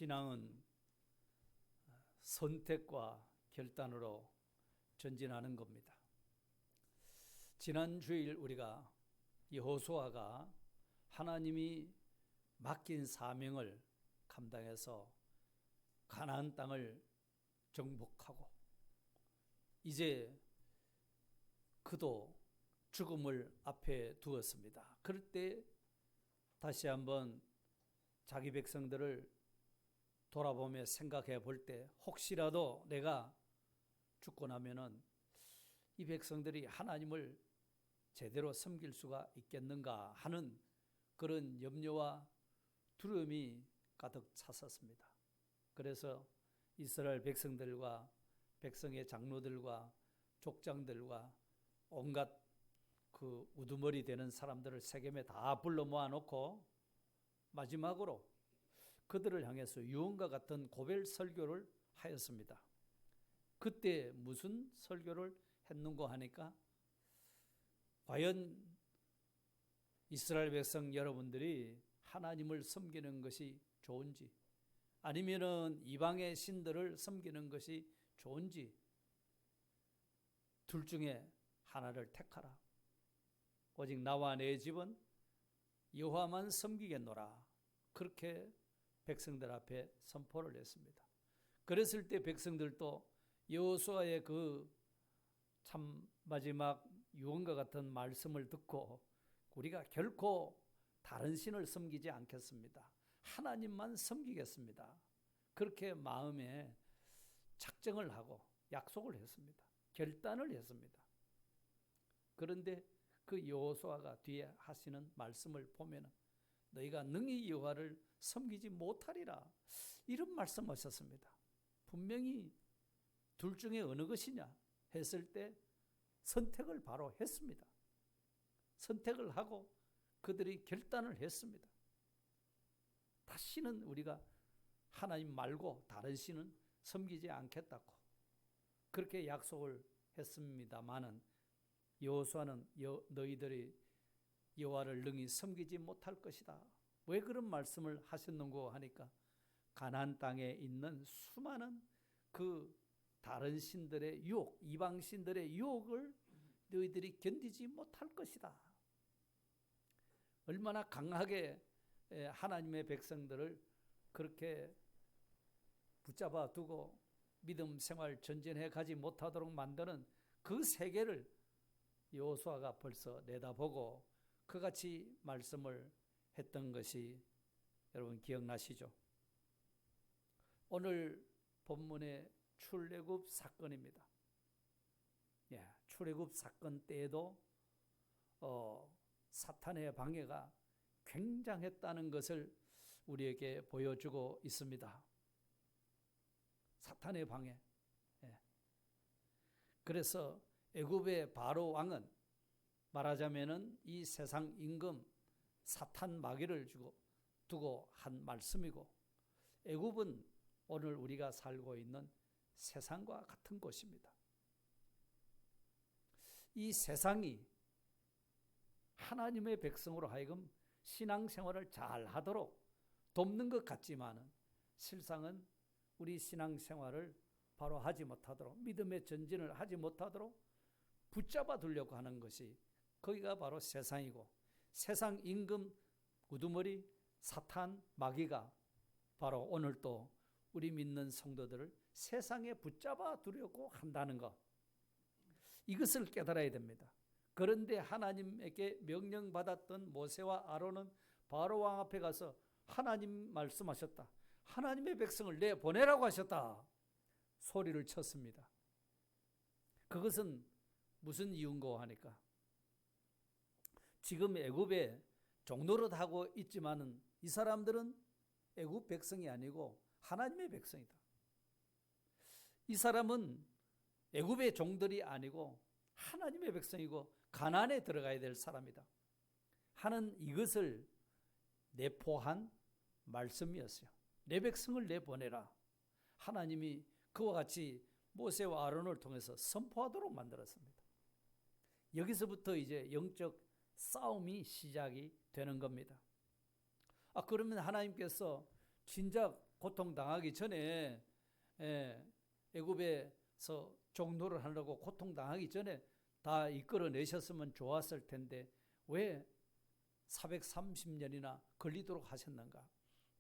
신앙은 선택과 결단으로 전진하는 겁니다. 지난 주일 우리가 여호수아가 하나님이 맡긴 사명을 감당해서 가나안 땅을 정복하고 이제 그도 죽음을 앞에 두었습니다. 그럴 때 다시 한번 자기 백성들을 돌아보며 생각해 볼 때 혹시라도 내가 죽고 나면은 이 백성들이 하나님을 제대로 섬길 수가 있겠는가 하는 그런 염려와 두려움이 가득 찼었습니다. 그래서 이스라엘 백성들과 백성의 장로들과 족장들과 온갖 그 우두머리 되는 사람들을 세겜에 다 불러 모아놓고 마지막으로 그들을 향해서 유언과 같은 고별 설교를 하였습니다. 그때 무슨 설교를 했는고 하니까 과연 이스라엘 백성 여러분들이 하나님을 섬기는 것이 좋은지 아니면은 이방의 신들을 섬기는 것이 좋은지 둘 중에 하나를 택하라. 오직 나와 내 집은 여호와만 섬기겠노라. 그렇게 백성들 앞에 선포를 했습니다. 그랬을 때 백성들도 여호수아의 그 참 마지막 유언과 같은 말씀을 듣고 우리가 결코 다른 신을 섬기지 않겠습니다. 하나님만 섬기겠습니다. 그렇게 마음에 작정을 하고 약속을 했습니다. 결단을 했습니다. 그런데 그 여호수아가 뒤에 하시는 말씀을 보면 너희가 능히 여호와를 섬기지 못하리라 이런 말씀하셨습니다. 분명히 둘 중에 어느 것이냐 했을 때 선택을 바로 했습니다. 선택을 하고 그들이 결단을 했습니다. 다시는 우리가 하나님 말고 다른 신은 섬기지 않겠다고 그렇게 약속을 했습니다마는 여호수아는 너희들이 여호와를 능히 섬기지 못할 것이다. 왜 그런 말씀을 하셨는고 하니까 가나안 땅에 있는 수많은 그 다른 신들의 유혹, 이방 신들의 유혹을 너희들이 견디지 못할 것이다. 얼마나 강하게 하나님의 백성들을 그렇게 붙잡아 두고 믿음 생활 전진해 가지 못하도록 만드는 그 세계를 여호수아가 벌써 내다보고 그같이 말씀을 했던 것이 여러분 기억나시죠? 오늘 본문의 출애굽 사건입니다. 출애굽 사건 때에도 사탄의 방해가 굉장했다는 것을 우리에게 보여주고 있습니다. 사탄의 방해. 그래서 애굽의 바로 왕은 말하자면은 이 세상 임금 사탄 마귀를 두고 한 말씀이고 애굽은 오늘 우리가 살고 있는 세상과 같은 곳입니다. 이 세상이 하나님의 백성으로 하여금 신앙생활을 잘 하도록 돕는 것 같지만은 실상은 우리 신앙생활을 바로 하지 못하도록 믿음의 전진을 하지 못하도록 붙잡아 두려고 하는 것이 거기가 바로 세상이고 세상 임금 우두머리 사탄 마귀가 바로 오늘 또 우리 믿는 성도들을 세상에 붙잡아 두려고 한다는 것 이것을 깨달아야 됩니다. 그런데 하나님에게 명령받았던 모세와 아론은 바로 왕 앞에 가서 하나님 말씀하셨다. 하나님의 백성을 내보내라고 하셨다. 소리를 쳤습니다. 그것은 무슨 이유인고 하니까 지금 애굽에 종노릇하고 있지만은 이 사람들은 애굽 백성이 아니고 하나님의 백성이다. 이 사람은 애굽의 종들이 아니고 하나님의 백성이고 가나안에 들어가야 될 사람이다 하는 이것을 내포한 말씀이었어요. 내 백성을 내보내라. 하나님이 그와 같이 모세와 아론을 통해서 선포하도록 만들었습니다. 여기서부터 이제 영적 싸움이 시작이 되는 겁니다. 그러면 하나님께서 진작 고통당하기 전에 애굽에서 종노를 하려고 고통당하기 전에 다 이끌어내셨으면 좋았을 텐데 왜 430년이나 걸리도록 하셨는가?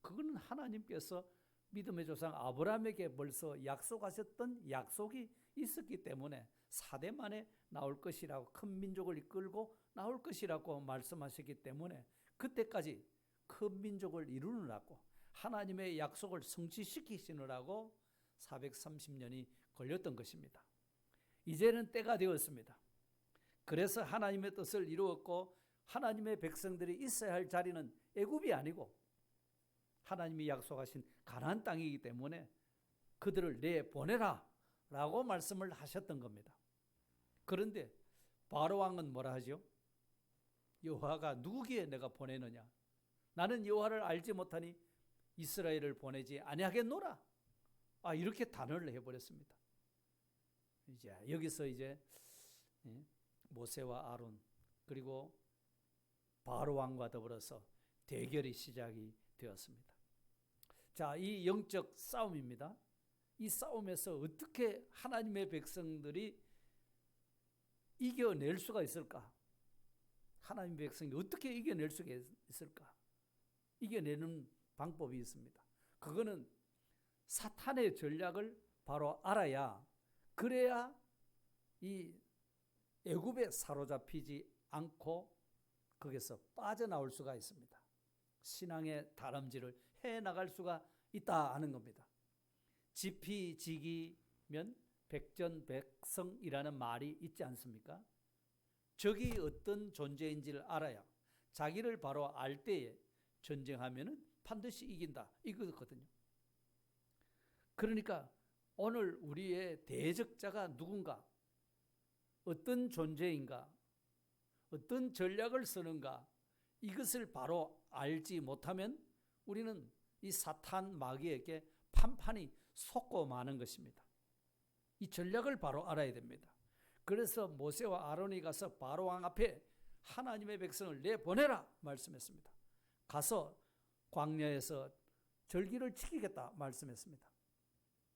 그거는 하나님께서 믿음의 조상 아브라함에게 벌써 약속하셨던 약속이 있었기 때문에 4대 만에 나올 것이라고, 큰 민족을 이끌고 나올 것이라고 말씀하셨기 때문에 그때까지 큰 민족을 이루느라고 하나님의 약속을 성취시키시느라고 430년이 걸렸던 것입니다. 이제는 때가 되었습니다. 그래서 하나님의 뜻을 이루었고 하나님의 백성들이 있어야 할 자리는 애굽이 아니고 하나님이 약속하신 가나안 땅이기 때문에 그들을 내보내라 라고 말씀을 하셨던 겁니다. 그런데 바로 왕은 뭐라 하죠? 여호와가 누구기에 내가 보내느냐? 나는 여호와를 알지 못하니 이스라엘을 보내지 아니하겠노라. 이렇게 단언을 해버렸습니다. 이제 여기서 이제 모세와 아론 그리고 바로 왕과 더불어서 대결이 시작이 되었습니다. 자, 이 영적 싸움입니다. 이 싸움에서 어떻게 하나님의 백성들이 이겨낼 수가 있을까? 하나님의 백성이 어떻게 이겨낼 수가 있을까? 이겨내는 방법이 있습니다. 그거는 사탄의 전략을 바로 알아야, 그래야 이 애굽에 사로잡히지 않고 거기서 빠져나올 수가 있습니다. 신앙의 다람쥐를 해나갈 수가 있다 하는 겁니다. 지피지기면 백전백승이라는 말이 있지 않습니까? 적이 어떤 존재인지를 알아야, 자기를 바로 알 때에 전쟁하면은 반드시 이긴다, 이거거든요. 그러니까 오늘 우리의 대적자가 누군가, 어떤 존재인가, 어떤 전략을 쓰는가, 이것을 바로 알지 못하면 우리는 이 사탄 마귀에게 판판이 속고 마는 것입니다. 이 전략을 바로 알아야 됩니다. 그래서 모세와 아론이 가서 바로 왕 앞에 하나님의 백성을 내보내라 말씀했습니다. 가서 광야에서 절기를 지키겠다 말씀했습니다.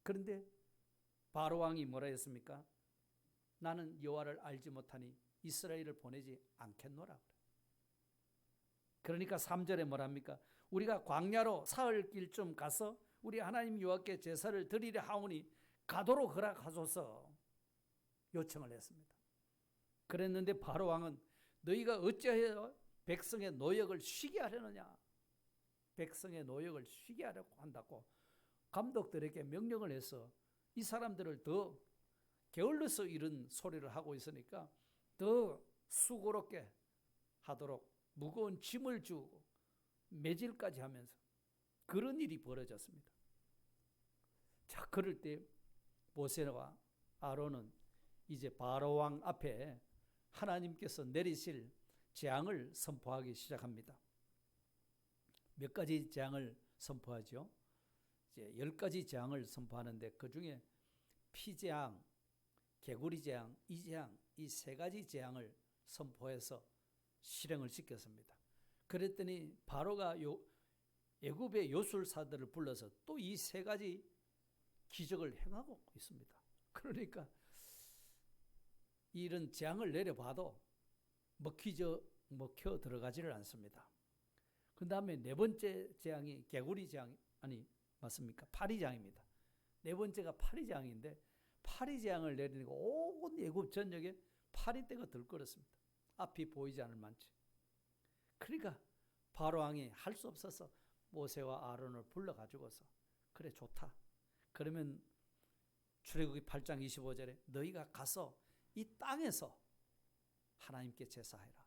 그런데 바로 왕이 뭐라 했습니까? 나는 여호와를 알지 못하니 이스라엘을 보내지 않겠노라. 그러니까 3절에 뭐랍니까? 우리가 광야로 사흘길쯤 가서 우리 하나님 여호와께 제사를 드리려 하오니 가도록 허락하소서 요청을 했습니다. 그랬는데 바로 왕은 너희가 어찌하여 백성의 노역을 쉬게 하려느냐? 백성의 노역을 쉬게 하려고 한다고 감독들에게 명령을 해서 이 사람들을 더 게을러서 이런 소리를 하고 있으니까 더 수고롭게 하도록 무거운 짐을 주고 매질까지 하면서 그런 일이 벌어졌습니다. 자, 그럴 때 모세와 아론은 이제 바로 왕 앞에 하나님께서 내리실 재앙을 선포하기 시작합니다. 몇 가지 재앙을 선포하죠. 이제 10가지 재앙을 선포하는데 그 중에 피재앙, 개구리 재앙, 이재앙, 이 3가지 재앙을 선포해서 실행을 시켰습니다. 그랬더니 바로가 애굽의 요술사들을 불러서 또 이 3가지 기적을 행하고 있습니다. 그러니까 이런 재앙을 내려봐도 먹혀 들어가지를 않습니다. 그 다음에 4번째 재앙이 개구리 재앙, 맞습니까? 파리재앙입니다. 4번째가 파리재앙인데 파리재앙을 내리니까 온 애굽 전역에 파리떼가 들끓었습니다. 앞이 보이지 않을 만치. 그러니까 바로 왕이 할 수 없어서 모세와 아론을 불러가지고서 그래 좋다. 그러면 출애굽기 8장 25절에 너희가 가서 이 땅에서 하나님께 제사해라.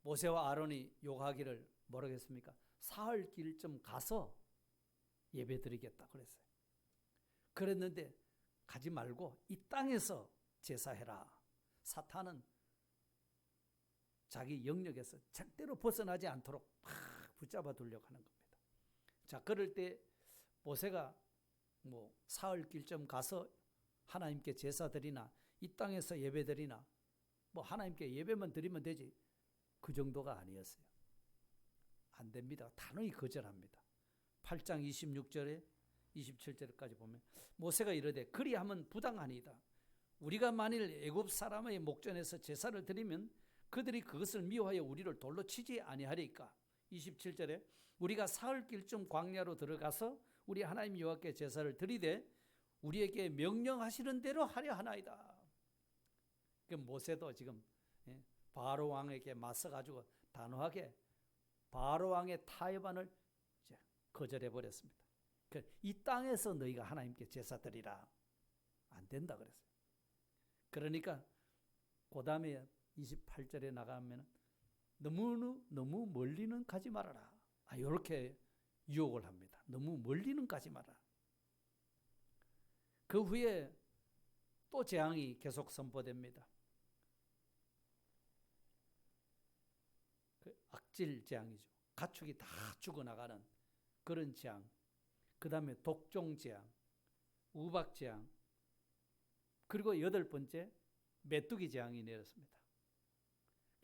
모세와 아론이 요구하기를 뭐라고 했습니까? 사흘 길쯤 가서 예배드리겠다 그랬어요. 그랬는데 가지 말고 이 땅에서 제사해라. 사탄은 자기 영역에서 절대로 벗어나지 않도록 막 붙잡아 두려고 하는 겁니다. 자, 그럴 때 모세가 사흘 길쯤 가서 하나님께 제사드리나 이 땅에서 예배드리나 하나님께 예배만 드리면 되지, 그 정도가 아니었어요. 안 됩니다. 단호히 거절합니다. 8장 26절에 27절까지 보면 모세가 이르되 그리하면 부당하니이다. 우리가 만일 애굽 사람의 목전에서 제사를 드리면 그들이 그것을 미워하여 우리를 돌로 치지 아니하리까. 27절에 우리가 사흘길쯤 광야로 들어가서 우리 하나님 여호와께 제사를 드리되 우리에게 명령하시는 대로 하려 하나이다. 그 모세도 지금 바로 왕에게 맞서가지고 단호하게 바로 왕의 타협안을 거절해 버렸습니다. 이 땅에서 너희가 하나님께 제사 드리라. 안 된다 그랬어요. 그러니까 그 다음에 28절에 나가면 너무 멀리는 가지 말아라. 이렇게 유혹을 합니다. 너무 멀리는 가지 마라. 그 후에 또 재앙이 계속 선포됩니다. 그 악질 재앙이죠. 가축이 다 죽어나가는 그런 재앙. 그 다음에 독종 재앙, 우박 재앙, 그리고 8번째 메뚜기 재앙이 내렸습니다.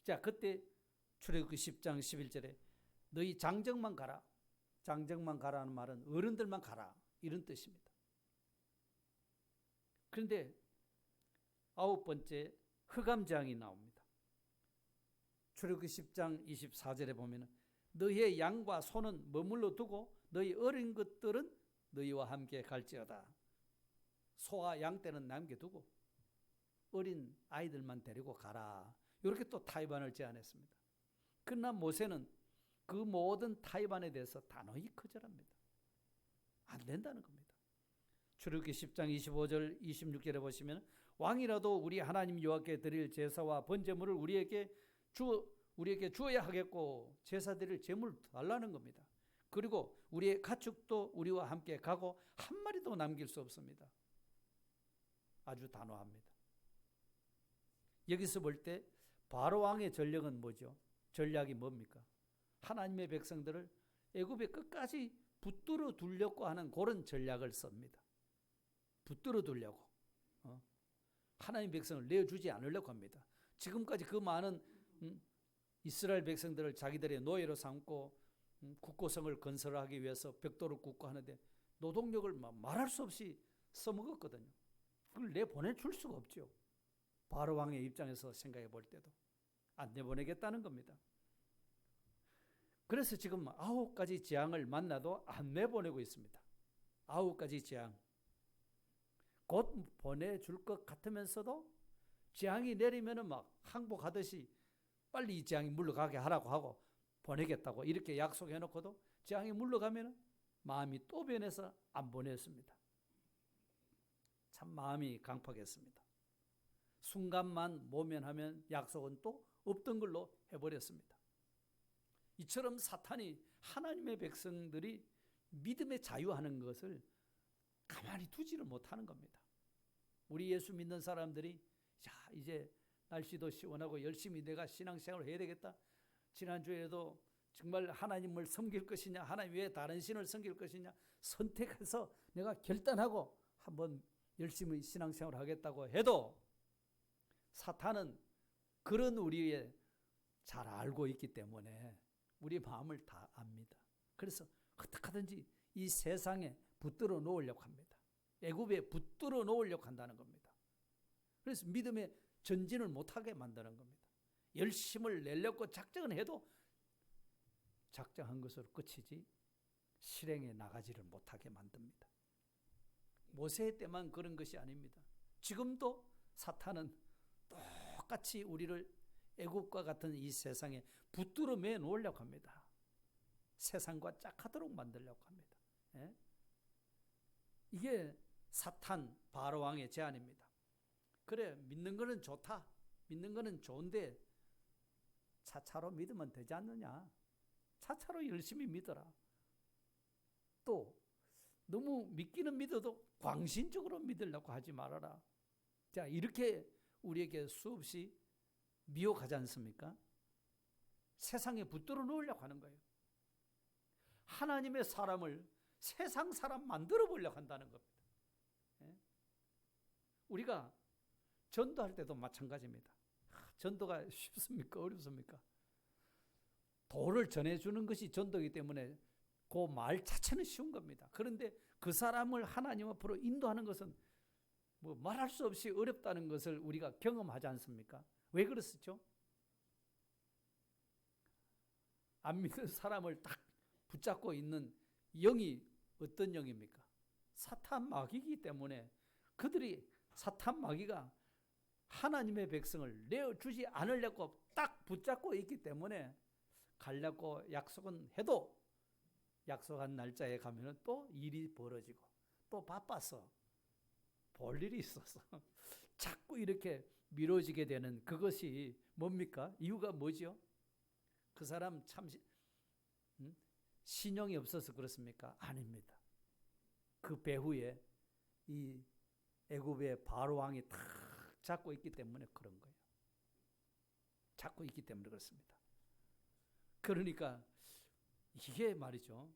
자, 그때 출애굽기 10장 11절에 너희 장정만 가라. 장정만 가라는 말은 어른들만 가라, 이런 뜻입니다. 그런데 9번째 흑암 재앙이 나옵니다. 출애굽기 10장 24절에 보면 너희의 양과 소는 머물러 두고 너희 어린 것들은 너희와 함께 갈지어다. 소와 양 떼는 남겨두고 어린 아이들만 데리고 가라. 이렇게 또 타협안을 제안했습니다. 그러나 모세는 그 모든 타협안에 대해서 단호히 거절합니다. 안 된다는 겁니다. 출애굽기 10장 25절 26절에 보시면 왕이라도 우리 하나님 여호와께 드릴 제사와 번제물을 우리에게 주어야 하겠고 제사 드릴 제물을 달라는 겁니다. 그리고 우리의 가축도 우리와 함께 가고 한 마리도 남길 수 없습니다. 아주 단호합니다. 여기서 볼 때 바로 왕의 전략은 뭐죠? 전략이 뭡니까? 하나님의 백성들을 애굽의 끝까지 붙들어 두려고 하는 그런 전략을 씁니다. 붙들어 두려고. 하나님 백성을 내어주지 않으려고 합니다. 지금까지 그 많은 이스라엘 백성들을 자기들의 노예로 삼고 국고성을 건설하기 위해서 벽돌을 굽고 하는데 노동력을 말할 수 없이 써먹었거든요. 그걸 내보내줄 수가 없죠. 바로 왕의 입장에서 생각해 볼 때도 안 내보내겠다는 겁니다. 그래서 지금 9가지 재앙을 만나도 안 내보내고 있습니다. 9가지 재앙. 곧 보내줄 것 같으면서도 재앙이 내리면은 막 항복하듯이 빨리 이 재앙이 물러가게 하라고 하고 보내겠다고 이렇게 약속해 놓고도 재앙이 물러가면 마음이 또 변해서 안 보냈습니다. 참 마음이 강팍했습니다. 순간만 모면하면 약속은 또 없던 걸로 해버렸습니다. 이처럼 사탄이 하나님의 백성들이 믿음의 자유하는 것을 가만히 두지를 못하는 겁니다. 우리 예수 믿는 사람들이 자, 이제 날씨도 시원하고 열심히 내가 신앙생활을 해야 되겠다. 지난주에도 정말 하나님을 섬길 것이냐, 하나님 외에 다른 신을 섬길 것이냐 선택해서 내가 결단하고 한번 열심히 신앙생활을 하겠다고 해도 사탄은 그런 우리의 잘 알고 있기 때문에 우리 마음을 다 압니다. 그래서 어떻게 하든지 이 세상에 붙들어 놓으려고 합니다. 애굽에 붙들어 놓으려고 한다는 겁니다. 그래서 믿음의 전진을 못하게 만드는 겁니다. 열심을 내려고 작정을 해도 작정한 것으로 끝이지 실행에 나가지를 못하게 만듭니다. 모세 때만 그런 것이 아닙니다. 지금도 사탄은 똑같이 우리를 애국과 같은 이 세상에 붙들어 매 놓으려고 합니다. 세상과 짝하도록 만들려고 합니다. 예? 이게 사탄 바로 왕의 제안입니다. 그래, 믿는 거는 좋다. 믿는 거는 좋은데 차차로 믿으면 되지 않느냐. 차차로 열심히 믿어라. 또 너무 믿기는 믿어도 광신적으로 믿으려고 하지 말아라. 자, 이렇게 우리에게 수없이 미혹하지 않습니까? 세상에 붙들어 놓으려고 하는 거예요. 하나님의 사람을 세상 사람 만들어 보려고 한다는 겁니다. 예? 우리가 전도할 때도 마찬가지입니다. 전도가 쉽습니까? 어렵습니까? 도를 전해주는 것이 전도이기 때문에 그 말 자체는 쉬운 겁니다. 그런데 그 사람을 하나님 앞으로 인도하는 것은 뭐 말할 수 없이 어렵다는 것을 우리가 경험하지 않습니까? 왜 그렇죠? 안 믿는 사람을 딱 붙잡고 있는 영이 어떤 영입니까? 사탄 마귀이기 때문에 그들이 사탄 마귀가 하나님의 백성을 내어주지 않으려고 딱 붙잡고 있기 때문에 가려고 약속은 해도 약속한 날짜에 가면은 또 일이 벌어지고 또 바빠서 볼 일이 있어서 자꾸 이렇게 미뤄지게 되는 그것이 뭡니까? 이유가 뭐죠? 그 사람 참 신용이 없어서 그렇습니까? 아닙니다. 그 배후에 이 애굽의 바로 왕이 탁 잡고 있기 때문에 그런 거예요. 잡고 있기 때문에 그렇습니다. 그러니까 이게 말이죠.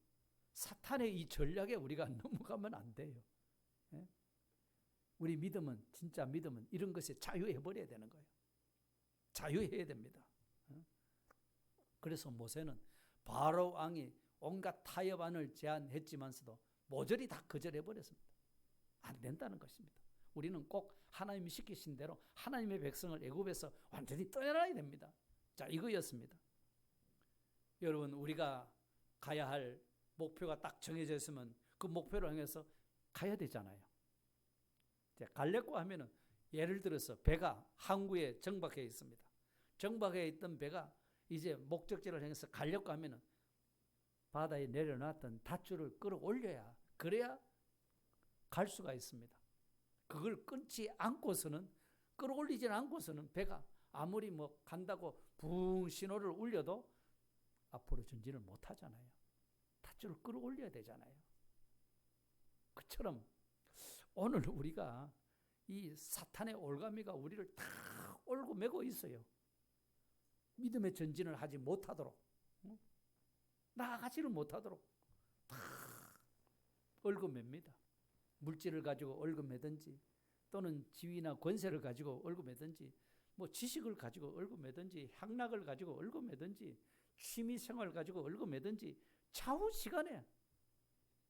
사탄의 이 전략에 우리가 넘어가면 안 돼요. 예? 우리 믿음은 진짜 믿음은 이런 것에 자유해버려야 되는 거예요. 자유해야 됩니다. 예? 그래서 모세는 바로 왕이 온갖 타협안을 제안했지만서도 모조리 다 거절해버렸습니다. 안 된다는 것입니다. 우리는 꼭 하나님이 시키신 대로 하나님의 백성을 애굽에서 완전히 떠나야 됩니다. 자, 이거였습니다. 여러분, 우리가 가야 할 목표가 딱 정해져 있으면 그 목표를 향해서 가야 되잖아요. 가려고 하면은 예를 들어서 배가 항구에 정박해 있습니다. 정박해 있던 배가 이제 목적지를 향해서 가려고 하면은 바다에 내려놨던 닷줄을 끌어올려야 그래야 갈 수가 있습니다. 그걸 끊지 않고서는 끌어올리지 않고서는 배가 아무리 뭐 간다고 붕 신호를 울려도 앞으로 전진을 못 하잖아요. 닷줄을 끌어올려야 되잖아요. 그처럼 오늘 우리가 이 사탄의 올가미가 우리를 다 올고 매고 있어요. 믿음의 전진을 하지 못하도록, 나아가지를 못하도록 다 얽어맵니다. 물질을 가지고 얽어매든지 또는 지위나 권세를 가지고 얽어매든지 뭐 지식을 가지고 얽어매든지 향락을 가지고 얽어매든지 취미생활을 가지고 얽어매든지 차후 시간에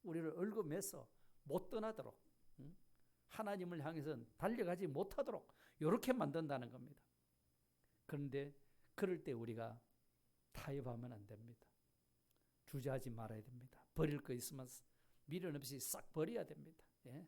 우리를 얽어매서 못 떠나도록 하나님을 향해서 달려가지 못하도록 이렇게 만든다는 겁니다. 그런데 그럴 때 우리가 타협하면 안 됩니다. 주저하지 말아야 됩니다. 버릴 거 있으면 미련 없이 싹 버려야 됩니다. 예?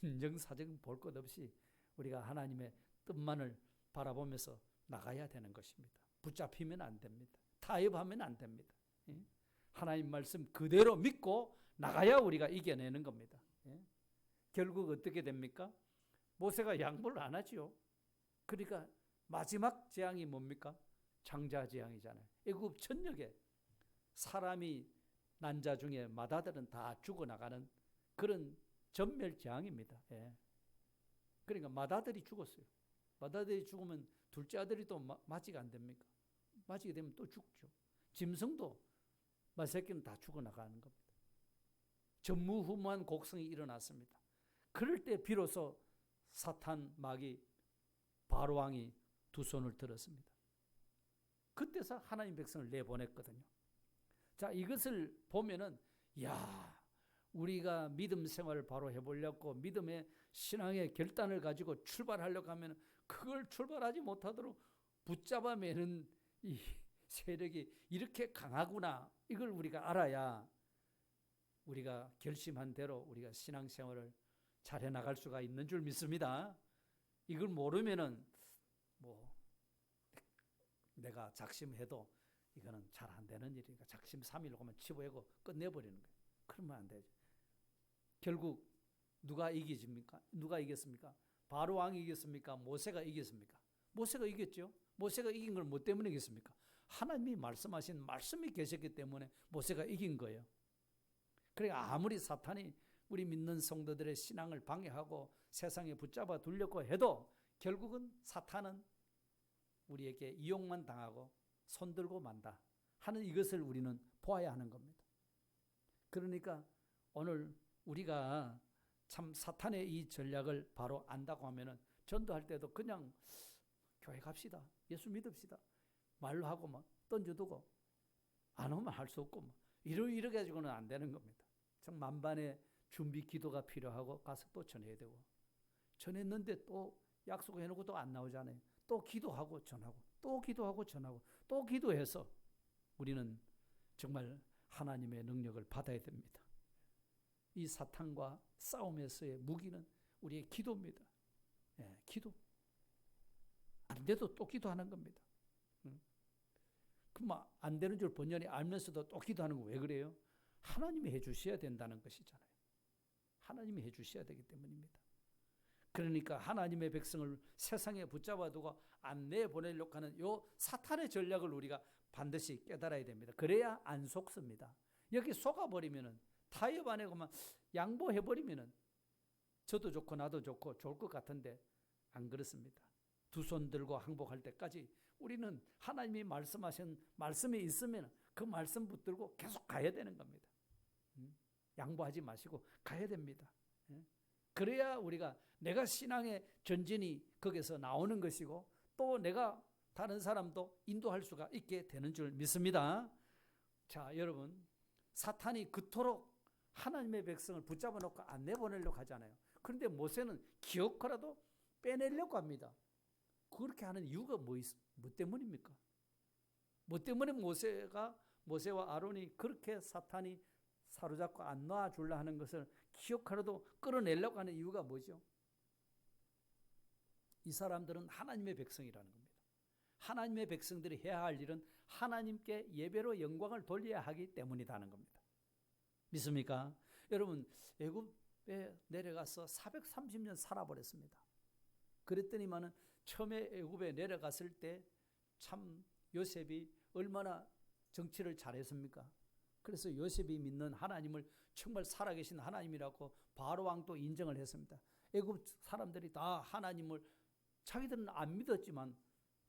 인정사정 볼 것 없이 우리가 하나님의 뜻만을 바라보면서 나가야 되는 것입니다. 붙잡히면 안 됩니다. 타협하면 안 됩니다. 예? 하나님 말씀 그대로 믿고 나가야 우리가 이겨내는 겁니다. 예? 결국 어떻게 됩니까? 모세가 양보를 안 하지요. 그러니까 마지막 재앙이 뭡니까? 장자 재앙이잖아요. 애굽 전역에 사람이 난 자 중에 맏아들은 다 죽어나가는 그런 전멸 재앙입니다. 예. 그러니까 맏아들이 죽었어요. 맏아들이 죽으면 둘째 아들이 또 맞이가 안 됩니까? 맞이게 되면 또 죽죠. 짐승도 맏새끼는 다 죽어나가는 겁니다. 전무후무한 곡성이 일어났습니다. 그럴 때 비로소 사탄 마귀 바로 왕이 두 손을 들었습니다. 그때서 하나님 백성을 내보냈거든요. 자, 이것을 보면은 야, 우리가 믿음 생활을 바로 해보려고 믿음의 신앙의 결단을 가지고 출발하려고 하면 그걸 출발하지 못하도록 붙잡아 매는 이 세력이 이렇게 강하구나. 이걸 우리가 알아야 우리가 결심한 대로 우리가 신앙생활을 잘 해나갈 수가 있는 줄 믿습니다. 이걸 모르면은 뭐 내가 작심해도 이거는 잘 안 되는 일이니까 작심 3일 하면 치부하고 끝내버리는 거예요. 그러면 안 되죠. 결국 누가 이기십니까? 누가 이겼습니까? 바로 왕이 이겼습니까? 모세가 이겼습니까? 모세가 이겼죠. 모세가 이긴 걸 뭐 때문에 이겼습니까? 하나님이 말씀하신 말씀이 계셨기 때문에 모세가 이긴 거예요. 그러니까 아무리 사탄이 우리 믿는 성도들의 신앙을 방해하고 세상에 붙잡아 두려고 해도 결국은 사탄은 우리에게 이용만 당하고 손들고 만다 하는 이것을 우리는 보아야 하는 겁니다. 그러니까 오늘 우리가 참 사탄의 이 전략을 바로 안다고 하면은 전도할 때도 그냥 교회 갑시다. 예수 믿읍시다. 말로 하고 막 던져두고 안 오면 할 수 없고 이렇게 가지고는 안 되는 겁니다. 정 만반의 준비 기도가 필요하고 가서 또 전해야 되고, 전했는데 또 약속해놓고 또 안 나오잖아요. 또 기도하고 전하고, 또 기도하고 전하고, 또 기도해서 우리는 정말 하나님의 능력을 받아야 됩니다. 이 사탄과 싸움에서의 무기는 우리의 기도입니다. 예, 기도. 안 돼도 또 기도하는 겁니다. 그럼 안 되는 줄 본연히 알면서도 또 기도하는 거 왜 그래요? 하나님이 해주셔야 된다는 것이잖아요. 하나님이 해주셔야 되기 때문입니다. 그러니까 하나님의 백성을 세상에 붙잡아두고 안 내보내려고 하는 요 사탄의 전략을 우리가 반드시 깨달아야 됩니다. 그래야 안 속습니다. 여기 속아버리면은 타협 안 하고만 양보해버리면은 저도 좋고 나도 좋고 좋을 것 같은데 안 그렇습니다. 두 손 들고 항복할 때까지 우리는 하나님이 말씀하신 말씀이 있으면 그 말씀 붙들고 계속 가야 되는 겁니다. 양보하지 마시고 가야 됩니다. 그래야 우리가 내가 신앙의 전진이 거기서 나오는 것이고 또 내가 다른 사람도 인도할 수가 있게 되는 줄 믿습니다. 자, 여러분, 사탄이 그토록 하나님의 백성을 붙잡아 놓고 안 내보내려고 하잖아요. 그런데 모세는 기어코라도 빼내려고 합니다. 그렇게 하는 이유가 뭐 때문입니까? 뭐 때문에 모세와 아론이 그렇게 사탄이 사로잡고 안 놔주려 하는 것을 기어코라도 끌어내려고 하는 이유가 뭐죠? 이 사람들은 하나님의 백성이라는 겁니다. 하나님의 백성들이 해야 할 일은 하나님께 예배로 영광을 돌려야 하기 때문이라는 겁니다. 믿습니까? 여러분, 애굽에 내려가서 430년 살아버렸습니다. 그랬더니만은 처음에 애굽에 내려갔을 때 참 요셉이 얼마나 정치를 잘했습니까? 그래서 요셉이 믿는 하나님을 정말 살아계신 하나님이라고 바로 왕도 인정을 했습니다. 애굽 사람들이 다 하나님을 자기들은 안 믿었지만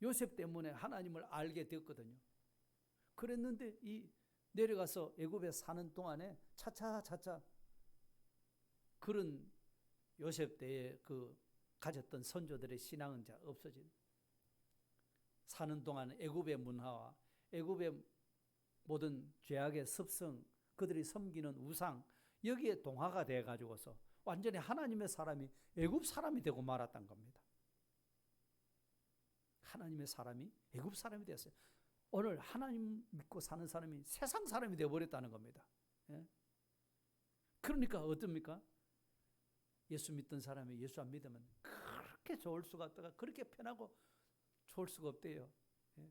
요셉 때문에 하나님을 알게 되었거든요. 그랬는데 이 내려가서 애굽에 사는 동안에 차차 그런 요셉 때에 그 가졌던 선조들의 신앙은 없어진, 사는 동안 애굽의 문화와 애굽의 모든 죄악의 습성, 그들이 섬기는 우상, 여기에 동화가 돼가지고서 완전히 하나님의 사람이 애굽 사람이 되고 말았던 겁니다. 하나님의 사람이 애굽 사람이 됐어요. 오늘 하나님 믿고 사는 사람이 세상 사람이 되어버렸다는 겁니다. 예? 그러니까 어떻습니까? 예수 믿던 사람이 예수 안 믿으면 그렇게 좋을 수가 없다가 그렇게 편하고 좋을 수가 없대요. 예?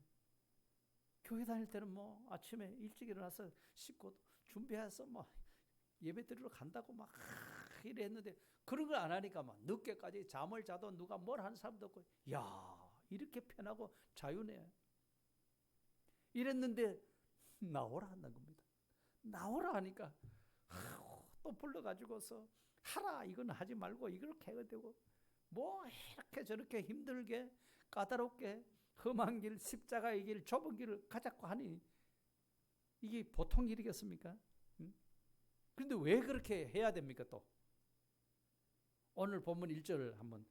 교회 다닐 때는 뭐 아침에 일찍 일어나서 씻고 준비해서 뭐 예배 드리러 간다고 막 이래 했는데 그런 걸 안 하니까 막 늦게까지 잠을 자도 누가 뭘 하는 사람도 없고, 야, 이렇게 편하고 자유네 이랬는데 나오라 한다는 겁니다. 나오라 하니까 또 불러가지고서 하라, 이건 하지 말고 이렇게 해야 되고, 뭐 이렇게 저렇게 힘들게 까다롭게 험한 길, 십자가의 길, 좁은 길을 가자고 하니 이게 보통 일이겠습니까? 그런데 왜 그렇게 해야 됩니까? 또 오늘 본문 1절을 한번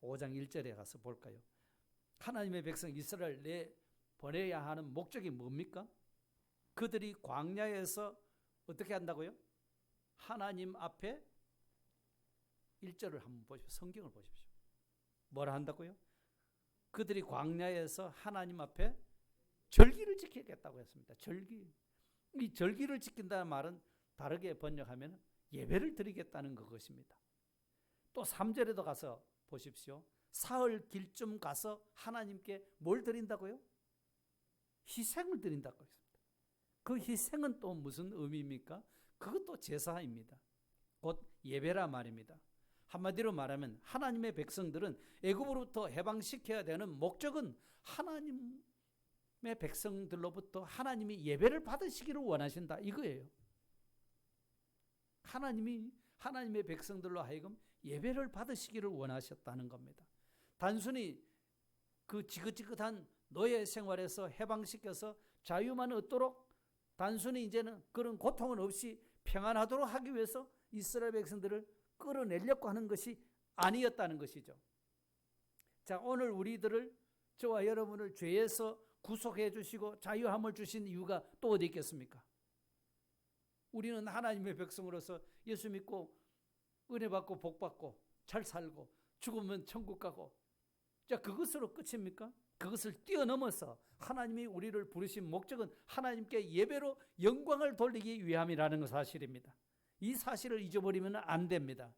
5장 1절에 가서 볼까요? 하나님의 백성 이스라엘 내 보내야 하는 목적이 뭡니까? 그들이 광야에서 어떻게 한다고요? 하나님 앞에 1절을 한번 보십시오. 성경을 보십시오. 뭐라 한다고요? 그들이 광야에서 하나님 앞에 절기를 지키겠다고 했습니다. 절기. 이 절기를 지킨다는 말은 다르게 번역하면 예배를 드리겠다는 것입니다. 또 3절에도 가서 보십시오. 사흘 길쯤 가서 하나님께 뭘 드린다고요? 희생을 드린다고 했습니다. 그 희생은 또 무슨 의미입니까? 그것도 제사입니다. 곧 예배라 말입니다. 한마디로 말하면 하나님의 백성들은 애굽으로부터 해방시켜야 되는 목적은 하나님의 백성들로부터 하나님이 예배를 받으시기를 원하신다, 이거예요. 하나님이 하나님의 백성들로 하여금 예배를 받으시기를 원하셨다는 겁니다. 단순히 그 지긋지긋한 노예 생활에서 해방시켜서 자유만 얻도록, 단순히 이제는 그런 고통은 없이 평안하도록 하기 위해서 이스라엘 백성들을 끌어내려고 하는 것이 아니었다는 것이죠. 자, 오늘 우리들을, 저와 여러분을 죄에서 구속해 주시고 자유함을 주신 이유가 또 어디 있겠습니까? 우리는 하나님의 백성으로서 예수 믿고 은혜 받고 복 받고 잘 살고 죽으면 천국 가고, 자, 그것으로 끝입니까? 그것을 뛰어넘어서 하나님이 우리를 부르신 목적은 하나님께 예배로 영광을 돌리기 위함이라는 사실입니다. 이 사실을 잊어버리면 안 됩니다.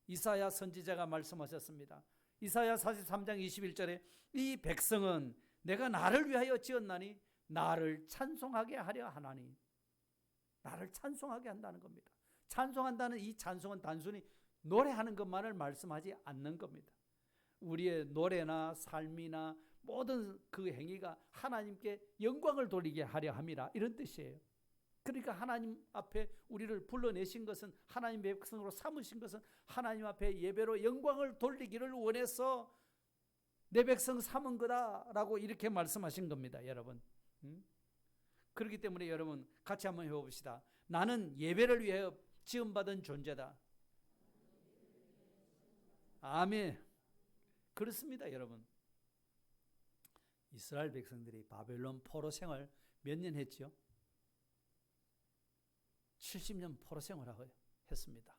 이사야 선지자가 말씀하셨습니다. 이사야 43장 21절에 이 백성은 내가 나를 위하여 지었나니 나를 찬송하게 하려 하나니, 나를 찬송하게 한다는 겁니다. 찬송한다는 이 찬송은 단순히 노래하는 것만을 말씀하지 않는 겁니다. 우리의 노래나 삶이나 모든 그 행위가 하나님께 영광을 돌리게 하려 함이라, 이런 뜻이에요. 그러니까 하나님 앞에 우리를 불러내신 것은, 하나님의 백성으로 삼으신 것은 하나님 앞에 예배로 영광을 돌리기를 원해서 내 백성 삼은 거다라고 이렇게 말씀하신 겁니다, 여러분. 그렇기 때문에 여러분 같이 한번 해봅시다. 나는 예배를 위하여 지음받은 존재다. 아멘. 그렇습니다, 여러분. 이스라엘 백성들이 바벨론 포로 생활 몇 년 했죠? 70년 포로 생활을 했습니다.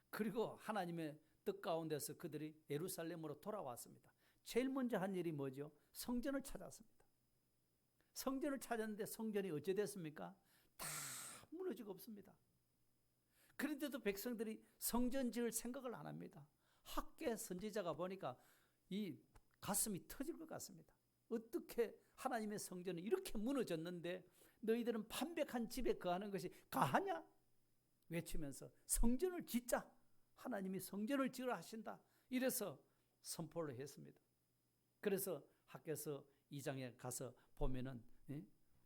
그리고 하나님의 뜻 가운데서 그들이 예루살렘으로 돌아왔습니다. 제일 먼저 한 일이 뭐죠? 성전을 찾았습니다. 성전을 찾았는데 성전이 어찌 됐습니까? 다 무너지고 없습니다. 그런데도 백성들이 성전 지을 생각을 안 합니다. 학개 선지자가 보니까 이 가슴이 터질 것 같습니다. 어떻게 하나님의 성전이 이렇게 무너졌는데 너희들은 판백한 집에 거하는 것이 가하냐? 외치면서 성전을 짓자. 하나님이 성전을 지으라 하신다. 이래서 선포를 했습니다. 그래서 학개서 2장에 가서 보면은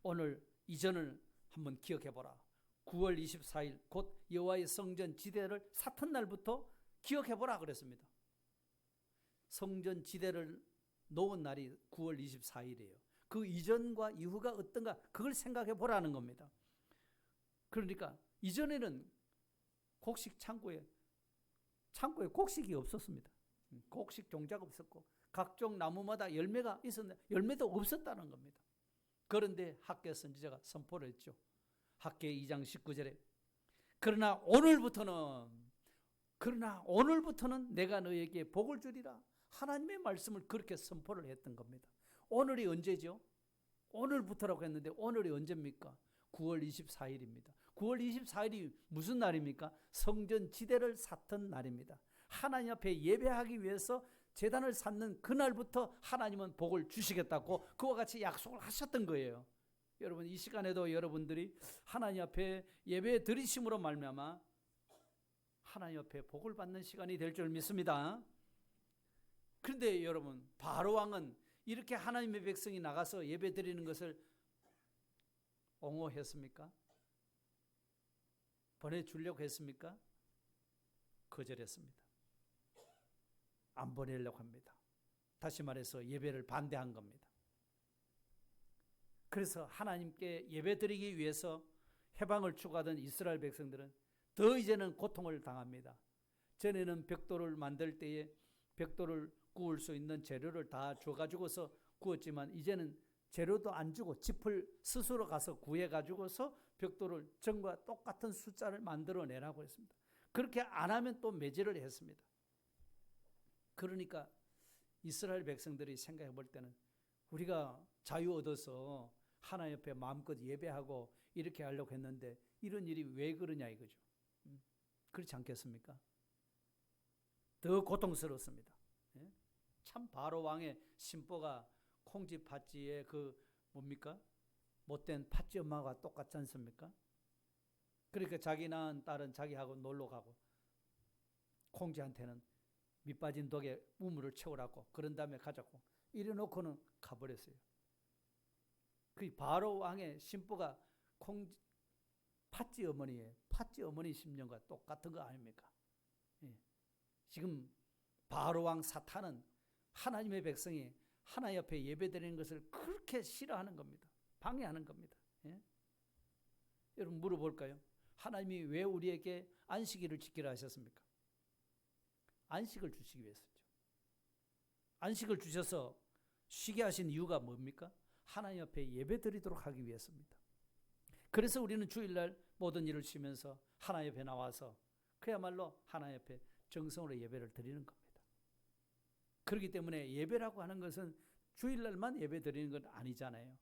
오늘 이전을 한번 기억해 보라. 9월 24일 곧 여호와의 성전 지대를 샀던 날부터 기억해 보라 그랬습니다. 성전 지대를 놓은 날이 9월 24일이에요. 그 이전과 이후가 어떤가 그걸 생각해 보라는 겁니다. 그러니까 이전에는 곡식 창고에 곡식이 없었습니다. 곡식 종자가 없었고 각종 나무마다 열매가 있었는데 열매도 없었다는 겁니다. 그런데 학개 선지자가 선포를 했죠. 학개 2장 19절에 그러나 오늘부터는 내가 너에게 복을 주리라. 하나님의 말씀을 그렇게 선포를 했던 겁니다. 오늘이 언제죠? 오늘부터라고 했는데 오늘이 언제입니까? 9월 24일입니다. 9월 24일이 무슨 날입니까? 성전 지대를 샀던 날입니다. 하나님 앞에 예배하기 위해서 제단을 샀는 그날부터 하나님은 복을 주시겠다고 그와 같이 약속을 하셨던 거예요. 여러분 이 시간에도 여러분들이 하나님 앞에 예배 드리심으로 말미암아 하나님 앞에 복을 받는 시간이 될 줄 믿습니다. 그런데 여러분 바로왕은 이렇게 하나님의 백성이 나가서 예배 드리는 것을 옹호했습니까? 보내주려고 했습니까? 거절했습니다. 안 보내려고 합니다. 다시 말해서 예배를 반대한 겁니다. 그래서 하나님께 예배 드리기 위해서 해방을 추구하던 이스라엘 백성들은 더 이제는 고통을 당합니다. 전에는 벽돌을 만들 때에 벽돌을 구울 수 있는 재료를 다 줘가지고서 구웠지만 이제는 재료도 안 주고 짚을 스스로 가서 구해가지고서 벽돌을 전과 똑같은 숫자를 만들어내라고 했습니다. 그렇게 안 하면 또 매질을 했습니다. 그러니까 이스라엘 백성들이 생각해 볼 때는 우리가 자유 얻어서 하나님 옆에 마음껏 예배하고 이렇게 하려고 했는데 이런 일이 왜 그러냐 이거죠. 그렇지 않겠습니까? 더 고통스럽습니다. 참 바로 왕의 심보가 콩쥐 팥쥐의 그 뭡니까? 못된 팥쥐 엄마가 똑같지 않습니까? 그러니까 자기 낳은 딸은 자기하고 놀러 가고 콩쥐한테는 밑빠진 독에 우물을 채우라고 그런 다음에 가자고 이래놓고는 가버렸어요. 그 바로 왕의 심보가 팥쥐 어머니 심령과 똑같은 거 아닙니까? 예. 지금 바로 왕 사탄은 하나님의 백성이 하나님 앞에 예배드리는 것을 그렇게 싫어하는 겁니다. 방해하는 겁니다. 예? 여러분 물어볼까요? 하나님이 왜 우리에게 안식일을 지키라 하셨습니까? 안식을 주시기 위해서죠. 안식을 주셔서 쉬게 하신 이유가 뭡니까? 하나님 앞에 예배드리도록 하기 위해서입니다. 그래서 우리는 주일날 모든 일을 쉬면서 하나님 옆에 나와서 그야말로 하나님 옆에 정성으로 예배를 드리는 겁니다. 그렇기 때문에 예배라고 하는 것은 주일날만 예배 드리는 건 아니잖아요.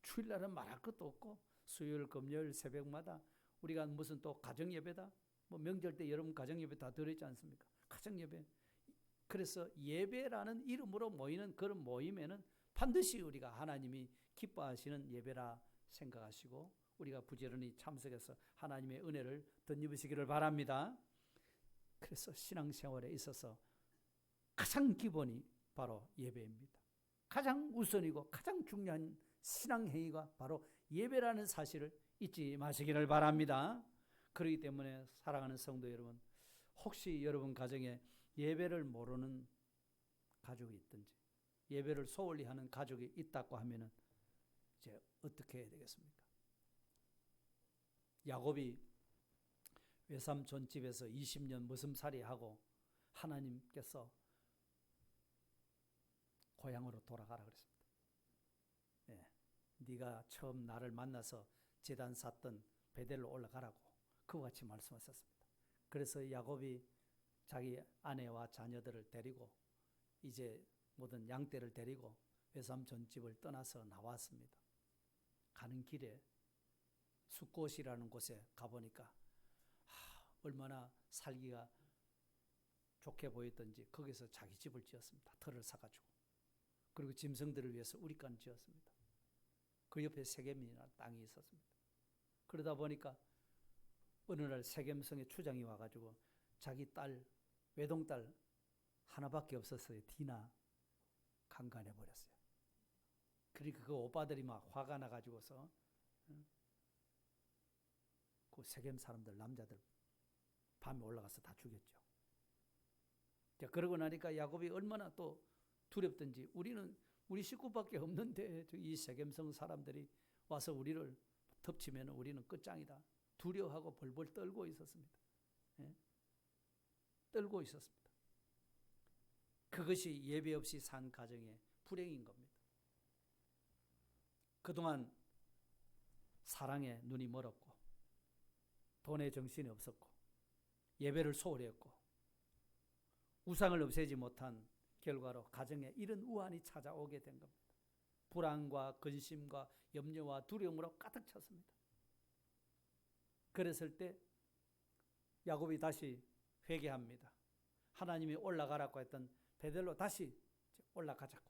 주일날은 말할 것도 없고 수요일, 금요일, 새벽마다 우리가 무슨 또 가정예배다, 뭐 명절 때 여러분 가정예배 다 드리지 않습니까? 가정예배. 그래서 예배라는 이름으로 모이는 그런 모임에는 반드시 우리가 하나님이 기뻐하시는 예배라 생각하시고 우리가 부지런히 참석해서 하나님의 은혜를 덧입으시기를 바랍니다. 그래서 신앙생활에 있어서 가장 기본이 바로 예배입니다. 가장 우선이고 가장 중요한 신앙행위가 바로 예배라는 사실을 잊지 마시기를 바랍니다. 그렇기 때문에 사랑하는 성도 여러분, 혹시 여러분 가정에 예배를 모르는 가족이 있든지 예배를 소홀히 하는 가족이 있다고 하면은 이제 어떻게 해야 되겠습니까? 야곱이 외삼촌 집에서 20년 머슴살이하고 하나님께서 고향으로 돌아가라 그랬습니다. 예, 네가 처음 나를 만나서 제단 샀던 베델로 올라가라고 그와 같이 말씀하셨습니다. 그래서 야곱이 자기 아내와 자녀들을 데리고 이제 모든 양떼를 데리고 외삼촌 집을 떠나서 나왔습니다. 가는 길에 숫곳이라는 곳에 가보니까 얼마나 살기가 좋게 보였던지 거기서 자기 집을 지었습니다. 터를 사가지고. 그리고 짐승들을 위해서 우리간 지었습니다. 그 옆에 세겜이라는 땅이 있었습니다. 그러다 보니까 어느 날 세겜성의 추장이 와가지고 자기 딸, 외동딸 하나밖에 없었어요. 디나 강간해버렸어요. 그러니까 그 오빠들이 막 화가 나가지고서 그 세겜 사람들, 남자들 밤에 올라가서 다 죽였죠. 그러고 나니까 야곱이 얼마나 또 두렵던지 우리 식구밖에 없는데 이 세겜성 사람들이 와서 우리를 덮치면 우리는 끝장이다. 두려워하고 벌벌 떨고 있었습니다. 예? 떨고 있었습니다. 그것이 예배 없이 산 가정의 불행인 겁니다. 그동안 사랑에 눈이 멀었고 돈에 정신이 없었고 예배를 소홀히 했고 우상을 없애지 못한 결과로 가정에 이런 우환이 찾아오게 된 겁니다. 불안과 근심과 염려와 두려움으로 가득 찼습니다. 그랬을 때 야곱이 다시 회개합니다. 하나님이 올라가라고 했던 베델로 다시 올라가자고.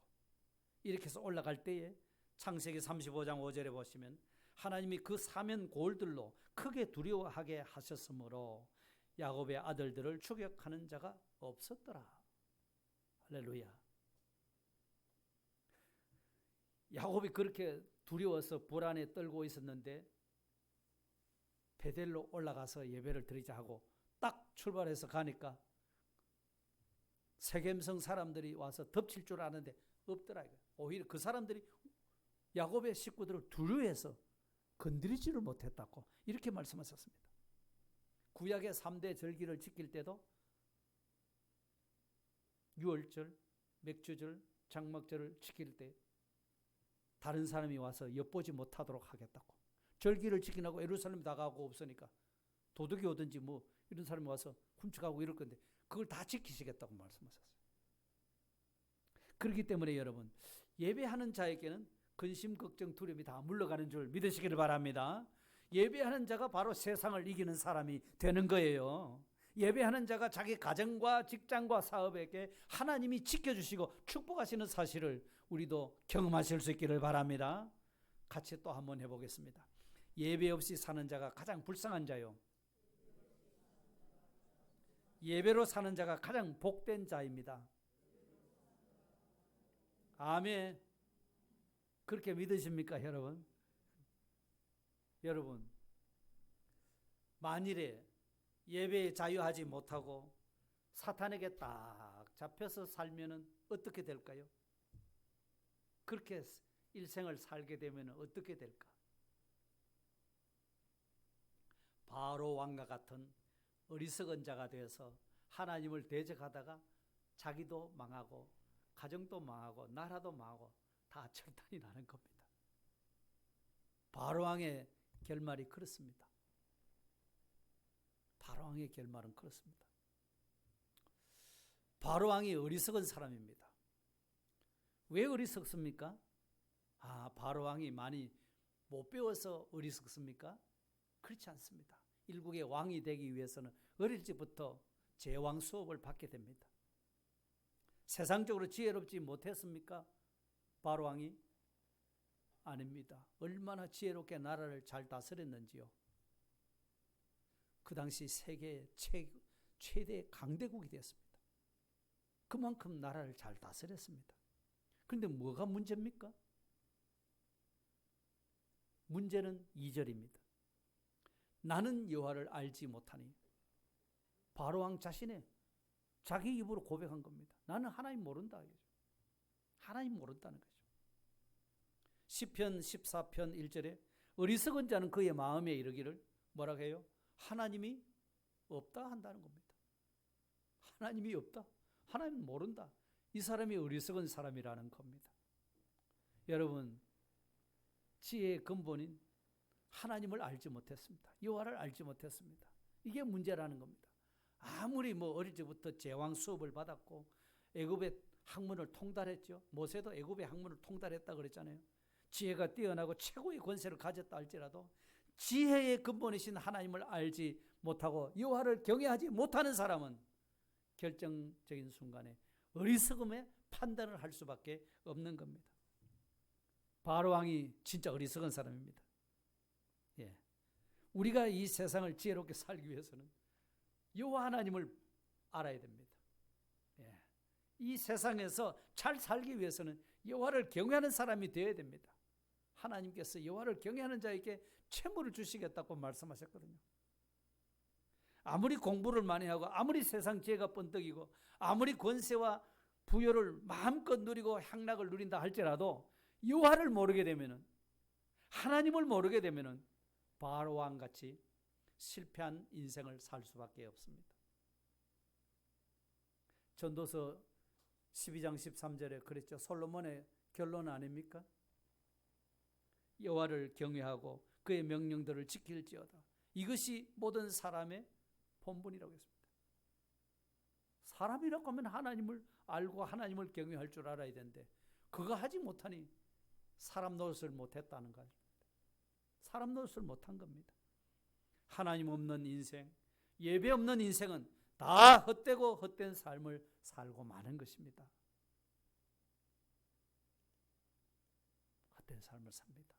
이렇게 해서 올라갈 때에 창세기 35장 5절에 보시면 하나님이 그 사면 고을들로 크게 두려워하게 하셨으므로 야곱의 아들들을 추격하는 자가 없었더라. 할렐루야. 야곱이 그렇게 두려워서 불안에 떨고 있었는데 베델로 올라가서 예배를 드리자 하고 딱 출발해서 가니까 세겜성 사람들이 와서 덮칠 줄 아는데 없더라. 오히려 그 사람들이 야곱의 식구들을 두려워해서 건드리지를 못했다고 이렇게 말씀하셨습니다. 구약의 3대 절기를 지킬 때도 유월절, 맥주절, 장막절을 지킬 때 다른 사람이 와서 엿보지 못하도록 하겠다고. 절기를 지키라고 예루살렘 나가고 없으니까 도둑이 오든지 뭐 이런 사람이 와서 훔쳐가고 이럴 건데 그걸 다 지키시겠다고 말씀하셨어요. 그렇기 때문에 여러분 예배하는 자에게는 근심, 걱정, 두려움이 다 물러가는 줄 믿으시기를 바랍니다. 예배하는 자가 바로 세상을 이기는 사람이 되는 거예요. 예배하는 자가 자기 가정과 직장과 사업에게 하나님이 지켜주시고 축복하시는 사실을 우리도 경험하실 수 있기를 바랍니다. 같이 또 한번 해보겠습니다. 예배 없이 사는 자가 가장 불쌍한 자요. 예배로 사는 자가 가장 복된 자입니다. 아멘. 그렇게 믿으십니까, 여러분? 여러분, 만일에 예배에 자유하지 못하고 사탄에게 딱 잡혀서 살면은 어떻게 될까요? 그렇게 일생을 살게 되면 어떻게 될까? 바로 왕과 같은 어리석은 자가 되어서 하나님을 대적하다가 자기도 망하고 가정도 망하고 나라도 망하고 다 절단이 나는 겁니다. 바로 왕의 결말이 그렇습니다. 왕의 결말은 그렇습니다. 바로 왕이 어리석은 사람입니다. 왜 어리석습니까? 바로 왕이 많이 못 배워서 어리석습니까? 그렇지 않습니다. 일국의 왕이 되기 위해서는 어릴 적부터 제왕 수업을 받게 됩니다. 세상적으로 지혜롭지 못했습니까? 바로 왕이? 아닙니다. 얼마나 지혜롭게 나라를 잘 다스렸는지요. 그 당시 세계 최대 강대국이 되었습니다. 그만큼 나라를 잘 다스렸습니다. 그런데 뭐가 문제입니까? 문제는 2절입니다. 나는 여호와를 알지 못하니. 바로왕 자신의 자기 입으로 고백한 겁니다. 나는 하나님 모른다. 하나님 모른다는 거죠. 시편 14편 1절에 어리석은 자는 그의 마음에 이르기를 뭐라고 해요? 하나님이 없다 한다는 겁니다. 하나님이 없다. 하나님 모른다. 이 사람이 어리석은 사람이라는 겁니다. 여러분, 지혜의 근본인 하나님을 알지 못했습니다. 여호와를 알지 못했습니다. 이게 문제라는 겁니다. 아무리 어릴 적부터 제왕 수업을 받았고 애굽의 학문을 통달했죠. 모세도 애굽의 학문을 통달했다 그랬잖아요. 지혜가 뛰어나고 최고의 권세를 가졌다 할지라도 지혜의 근본이신 하나님을 알지 못하고 여호와를 경외하지 못하는 사람은 결정적인 순간에 어리석음에 판단을 할 수밖에 없는 겁니다. 바로 왕이 진짜 어리석은 사람입니다. 우리가 이 세상을 지혜롭게 살기 위해서는 여호와 하나님을 알아야 됩니다. 이 세상에서 잘 살기 위해서는 여호와를 경외하는 사람이 되어야 됩니다. 하나님께서 여호와를 경외하는 자에게 채무를 주시겠다고 말씀하셨거든요. 아무리 공부를 많이 하고 아무리 세상 지혜가 번뜩이고 아무리 권세와 부여를 마음껏 누리고 향락을 누린다 할지라도 여호와를 모르게 되면은, 하나님을 모르게 되면은 바로 왕같이 실패한 인생을 살 수밖에 없습니다. 전도서 12장 13절에 그랬죠. 솔로몬의 결론 아닙니까? 여호와를 경외하고 그의 명령들을 지킬지어다. 이것이 모든 사람의 본분이라고 했습니다. 사람이라고 하면 하나님을 알고 하나님을 경외할 줄 알아야 되는데 그거 하지 못하니 사람 노릇을 못했다는 거죠. 사람 노릇을 못한 겁니다. 하나님 없는 인생, 예배 없는 인생은 다 헛되고 헛된 삶을 살고 마는 것입니다. 헛된 삶을 삽니다.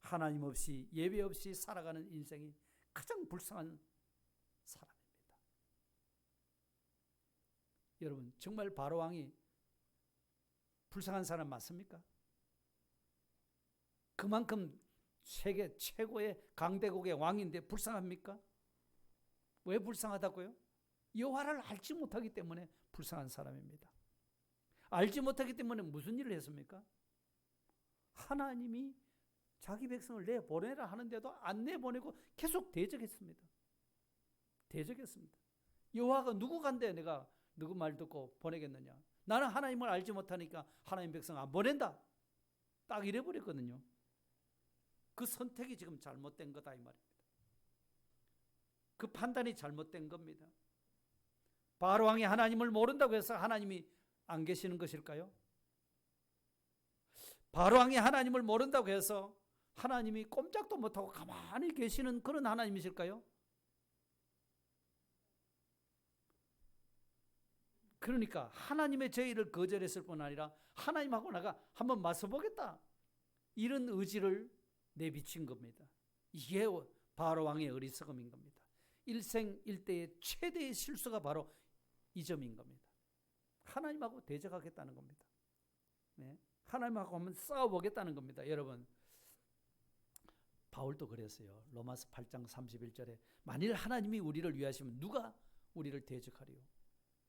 하나님 없이 예배 없이 살아가는 인생이 가장 불쌍한 사람입니다. 여러분, 정말 바로 왕이 불쌍한 사람 맞습니까? 그만큼 세계 최고의 강대국의 왕인데 불쌍합니까? 왜 불쌍하다고요? 여호와를 알지 못하기 때문에 불쌍한 사람입니다. 알지 못하기 때문에 무슨 일을 했습니까? 하나님이 자기 백성을 내보내라 하는데도 안 내보내고 계속 대적했습니다. 대적했습니다. 여호와가 누구 간데 내가 누구 말 듣고 보내겠느냐? 나는 하나님을 알지 못하니까 하나님 백성 안 보낸다. 딱 이래버렸거든요. 그 선택이 지금 잘못된 거다 이 말입니다. 그 판단이 잘못된 겁니다. 바로 왕이 하나님을 모른다고 해서 하나님이 안 계시는 것일까요? 바로 왕이 하나님을 모른다고 해서 하나님이 꼼짝도 못하고 가만히 계시는 그런 하나님이실까요? 그러니까 하나님의 제의를 거절했을 뿐 아니라 하나님하고 내가 한번 맞서보겠다, 이런 의지를 내비친 겁니다. 이게 바로 왕의 어리석음인 겁니다. 일생일대의 최대의 실수가 바로 이 점인 겁니다. 하나님하고 대적하겠다는 겁니다. 하나님하고 한번 싸워보겠다는 겁니다. 여러분, 바울도 그랬어요. 로마서 8장 31절에 만일 하나님이 우리를 위하시면 누가 우리를 대적하리요?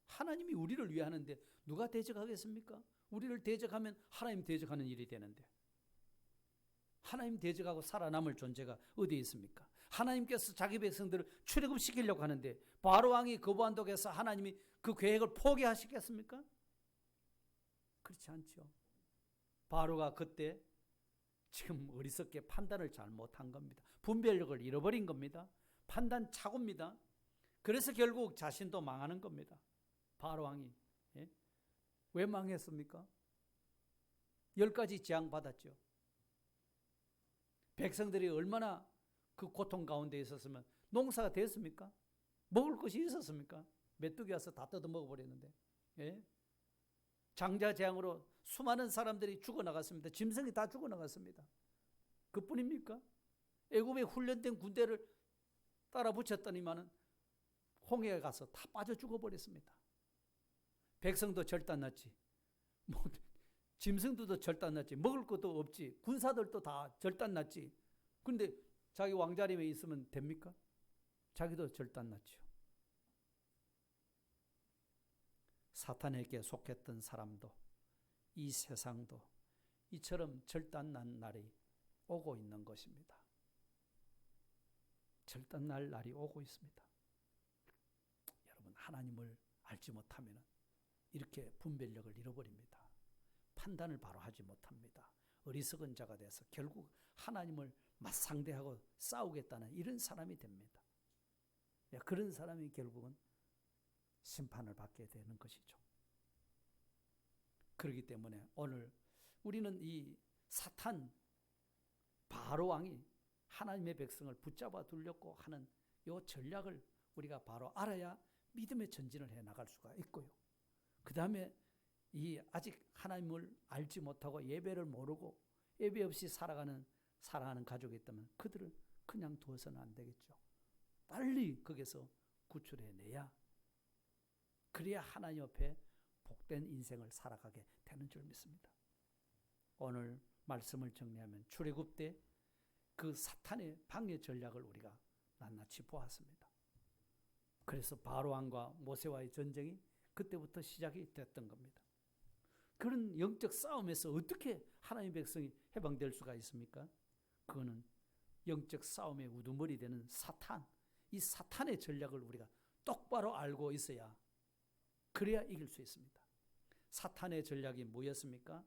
하나님이 우리를 위하는데 누가 대적하겠습니까? 우리를 대적하면 하나님 대적하는 일이 되는데, 하나님 대적하고 살아남을 존재가 어디에 있습니까? 하나님께서 자기 백성들을 출애굽시키려고 하는데 바로 왕이 거부한다고 해서 하나님이 그 계획을 포기하시겠습니까? 그렇지 않죠. 바로가 그때 지금 어리석게 판단을 잘못한 겁니다. 분별력을 잃어버린 겁니다. 판단 착오입니다. 그래서 결국 자신도 망하는 겁니다. 바로 왕이. 예? 왜 망했습니까? 10가지 재앙 받았죠. 백성들이 얼마나 그 고통 가운데 있었으면 농사가 됐습니까? 먹을 것이 있었습니까? 메뚜기 와서 다 뜯어 먹어버렸는데. 예? 장자 재앙으로 수많은 사람들이 죽어나갔습니다. 짐승이 다 죽어나갔습니다. 그뿐입니까? 애굽의 훈련된 군대를 따라 붙였더니만은 홍해에 가서 다 빠져 죽어버렸습니다. 백성도 절단났지. 뭐 짐승들도 절단났지. 먹을 것도 없지. 군사들도 다 절단났지. 그런데 자기 왕자림에 있으면 됩니까? 자기도 절단났죠. 사탄에게 속했던 사람도 이 세상도 이처럼 절단난 날이 오고 있는 것입니다. 절단날 날이 오고 있습니다. 여러분, 하나님을 알지 못하면 이렇게 분별력을 잃어버립니다. 판단을 바로 하지 못합니다. 어리석은 자가 돼서 결국 하나님을 맞상대하고 싸우겠다는 이런 사람이 됩니다. 그런 사람이 결국은 심판을 받게 되는 것이죠. 그렇기 때문에 오늘 우리는 이 사탄 바로 왕이 하나님의 백성을 붙잡아 두려고 하는 이 전략을 우리가 바로 알아야 믿음의 전진을 해 나갈 수가 있고요. 그 다음에 이 아직 하나님을 알지 못하고 예배를 모르고 예배 없이 살아가는 가족이 있다면 그들을 그냥 두어서는 안 되겠죠. 빨리 거기서 구출해내야, 그래야 하나님 옆에 복된 인생을 살아가게 되는 줄 믿습니다. 오늘 말씀을 정리하면 출애굽 때 그 사탄의 방해 전략을 우리가 낱낱이 보았습니다. 그래서 바로왕과 모세와의 전쟁이 그때부터 시작이 됐던 겁니다. 그런 영적 싸움에서 어떻게 하나님의 백성이 해방될 수가 있습니까? 그거는 영적 싸움의 우두머리 되는 사탄, 이 사탄의 전략을 우리가 똑바로 알고 있어야, 그래야 이길 수 있습니다. 사탄의 전략이 뭐였습니까?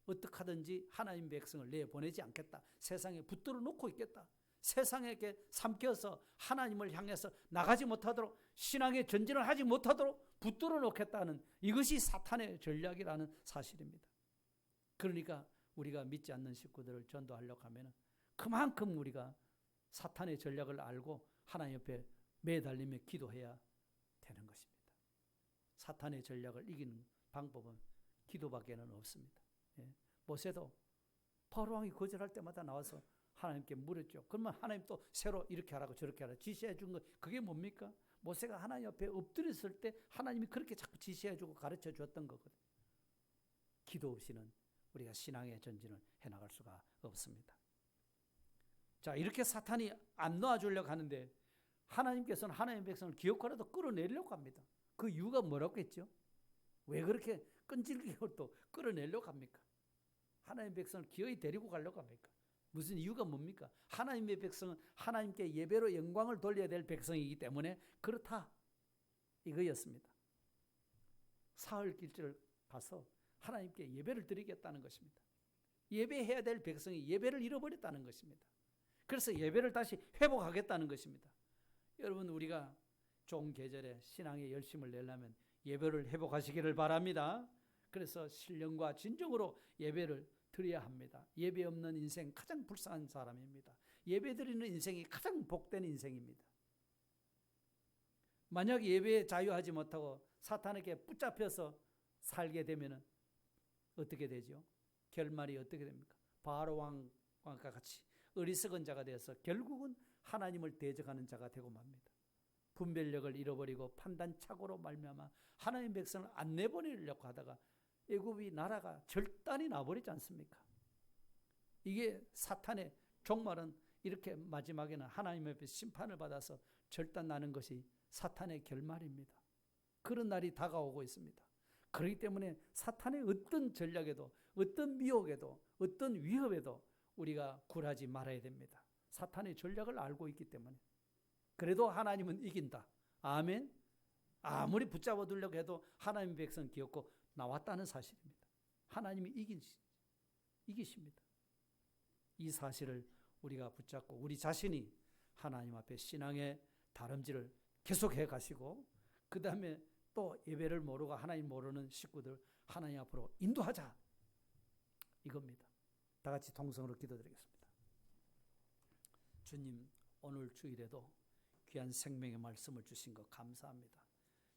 어떻게 하든지 하나님 백성을 내보내지 않겠다. 세상에 붙들어 놓고 있겠다. 세상에게 삼켜서 하나님을 향해서 나가지 못하도록, 신앙의 전진을 하지 못하도록 붙들어 놓겠다는, 이것이 사탄의 전략이라는 사실입니다. 그러니까 우리가 믿지 않는 식구들을 전도하려고 하면 그만큼 우리가 사탄의 전략을 알고 하나님 옆에 매달리며 기도해야 되는 것입니다. 사탄의 전략을 이기는 방법은 기도밖에는 없습니다. 예. 모세도 바로왕이 거절할 때마다 나와서 하나님께 물었죠. 그러면 하나님 또 새로 이렇게 하라고 저렇게 하라고 지시해 준 거, 그게 뭡니까? 모세가 하나님 옆에 엎드렸을 때 하나님이 그렇게 자꾸 지시해 주고 가르쳐 주었던 거거든요. 기도 없이는 우리가 신앙의 전진을 해나갈 수가 없습니다. 자, 이렇게 사탄이 안 놓아주려고 하는데 하나님께서는 하나님의 백성을 기어코라도 끌어내려고 합니다. 그 이유가 뭐라고 했죠? 왜 그렇게 끈질기게 또 끌어내려고 합니까? 하나님의 백성을 기어이 데리고 가려고 합니까? 무슨 이유가 뭡니까? 하나님의 백성은 하나님께 예배로 영광을 돌려야 될 백성이기 때문에 그렇다, 이거였습니다. 사흘 길을 가서 하나님께 예배를 드리겠다는 것입니다. 예배해야 될 백성이 예배를 잃어버렸다는 것입니다. 그래서 예배를 다시 회복하겠다는 것입니다. 여러분, 우리가 좋은 계절에 신앙의 열심을 내려면 예배를 회복하시기를 바랍니다. 그래서 신령과 진정으로 예배를 드려야 합니다. 예배 없는 인생 가장 불쌍한 사람입니다. 예배 드리는 인생이 가장 복된 인생입니다. 만약 예배에 자유하지 못하고 사탄에게 붙잡혀서 살게 되면 어떻게 되죠? 결말이 어떻게 됩니까? 바로왕과 같이 어리석은 자가 되어서 결국은 하나님을 대적하는 자가 되고 맙니다. 분별력을 잃어버리고 판단착오로 말미암아 하나님 백성을 안 내보내려고 하다가 애굽이 나라가 절단이 나버리지 않습니까? 이게 사탄의 종말은 이렇게 마지막에는 하나님 앞에 심판을 받아서 절단 나는 것이 사탄의 결말입니다. 그런 날이 다가오고 있습니다. 그렇기 때문에 사탄의 어떤 전략에도, 어떤 미혹에도, 어떤 위협에도 우리가 굴하지 말아야 됩니다. 사탄의 전략을 알고 있기 때문에. 그래도 하나님은 이긴다. 아멘. 아무리 붙잡아 두려고 해도 하나님의 백성 기었고 나왔다는 사실입니다. 하나님이 이기십니다. 이 사실을 우리가 붙잡고 우리 자신이 하나님 앞에 신앙의 다름질을 계속해 가시고 그 다음에 또 예배를 모르고 하나님 모르는 식구들 하나님 앞으로 인도하자, 이겁니다. 다 같이 통성으로 기도드리겠습니다. 주님, 오늘 주일에도 귀한 생명의 말씀을 주신 것 감사합니다.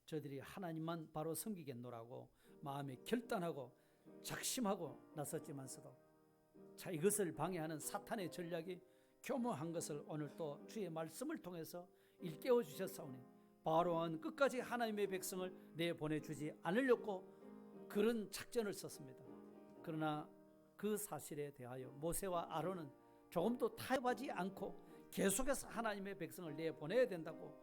저희들이 하나님만 바로 섬기겠노라고 마음에 결단하고 작심하고 나섰지만서도 자, 이것을 방해하는 사탄의 전략이 교묘한 것을 오늘 또 주의 말씀을 통해서 일깨워 주셨사오니 바로왕은 끝까지 하나님의 백성을 내보내주지 않으려고 그런 작전을 썼습니다. 그러나 그 사실에 대하여 모세와 아론은 조금도 타협하지 않고 계속해서 하나님의 백성을 내보내야 된다고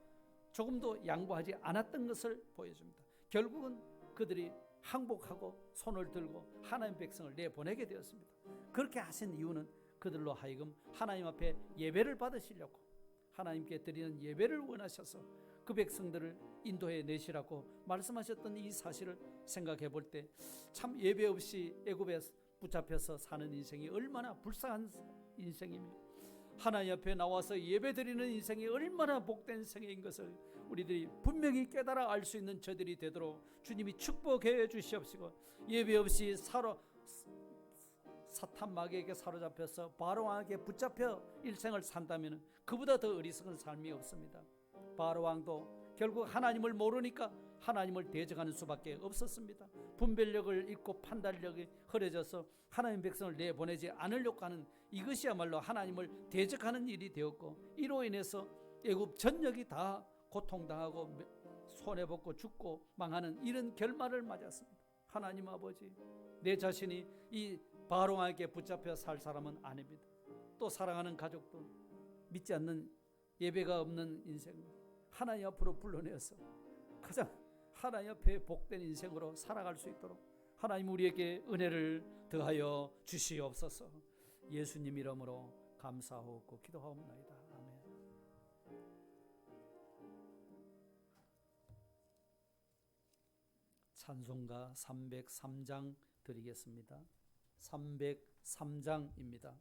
조금도 양보하지 않았던 것을 보여줍니다. 결국은 그들이 항복하고 손을 들고 하나님의 백성을 내보내게 되었습니다. 그렇게 하신 이유는 그들로 하여금 하나님 앞에 예배를 받으시려고, 하나님께 드리는 예배를 원하셔서 그 백성들을 인도해 내시라고 말씀하셨던 이 사실을 생각해 볼 때 참 예배 없이 애굽에 붙잡혀서 사는 인생이 얼마나 불쌍한 인생이며 하나님 앞에 나와서 예배드리는 인생이 얼마나 복된 생애인 것을 우리들이 분명히 깨달아 알 수 있는 저들이 되도록 주님이 축복해 주시옵시고, 예배 없이 사탄 마귀에게 사로잡혀서 바로왕에게 붙잡혀 일생을 산다면 그보다 더 어리석은 삶이 없습니다. 바로왕도 결국 하나님을 모르니까 하나님을 대적하는 수밖에 없었습니다. 분별력을 잃고 판단력이 흐려져서 하나님 백성을 내보내지 않으려고 하는 이것이야말로 하나님을 대적하는 일이 되었고, 이로 인해서 애굽 전역이 다 고통당하고 손해보고 죽고 망하는 이런 결말을 맞았습니다. 하나님 아버지, 내 자신이 이 바로왕에게 붙잡혀 살 사람은 아닙니다. 또 사랑하는 가족도 믿지 않는 예배가 없는 인생 하나님 앞으로 불러내어서 가장 하나님 앞에 복된 인생으로 살아갈 수 있도록 하나님 우리에게 은혜를 더하여 주시옵소서. 예수님 이름으로 감사하고 기도하옵나이다. 아멘. 찬송가 303장 드리겠습니다. 303장입니다.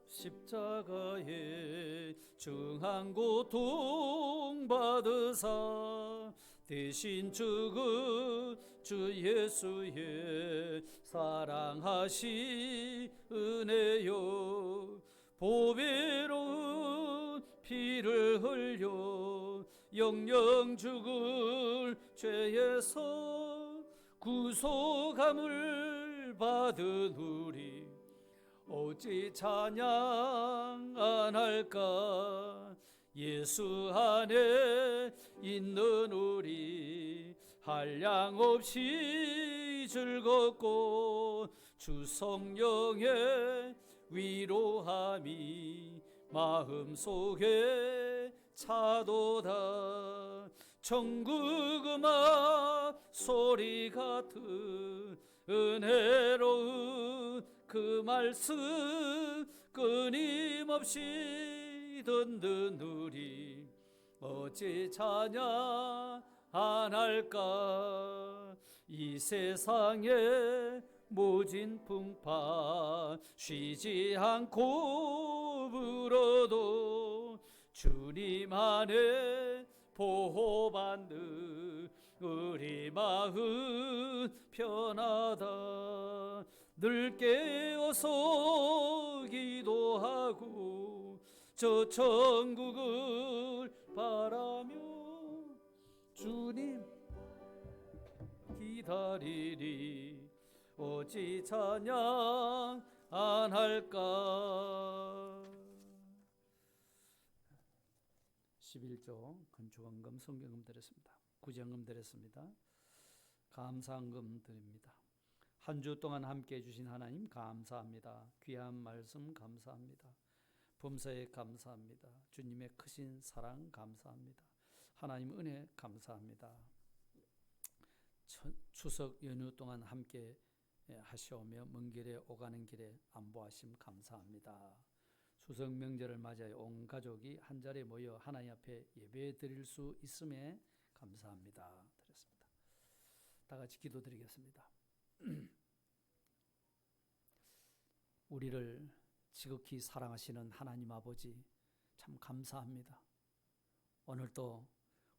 십자가에 중한 고통 받으사 대신 죽은 주 예수의 사랑하시 은혜요, 보배로운 피를 흘려 영영 죽을 죄에서 구속함을 받은 우리 어찌 찬양 안 할까. 예수 안에 있는 우리 한량없이 즐겁고 주 성령의 위로함이 마음속에 차도다. 천국 음악 소리 같은 은혜로운 그 말씀 끊임없이 듣는 우리 어찌 찬양 안 할까. 이 세상에 모진 풍파 쉬지 않고 불어도 주님 안에 보호받는 우리 마음 편하다. 늘 깨어서 기도하고 저 천국을 바라며 주님 기다리리. 어찌 찬양 안 할까. 11조 건축원금 성경금 드렸습니다. 구제헌금 드렸습니다. 감사헌금 드립니다. 한 주 동안 함께 해주신 하나님 감사합니다. 귀한 말씀 감사합니다. 범사에 감사합니다. 주님의 크신 사랑 감사합니다. 하나님 은혜 감사합니다. 추석 연휴 동안 함께 하시오며 먼 길에 오가는 길에 안보하심 감사합니다. 추석 명절을 맞이하여 온 가족이 한 자리에 모여 하나님 앞에 예배 드릴 수 있음에 감사합니다. 드렸습니다. 다 같이 기도드리겠습니다. 우리를 지극히 사랑하시는 하나님 아버지, 참 감사합니다. 오늘도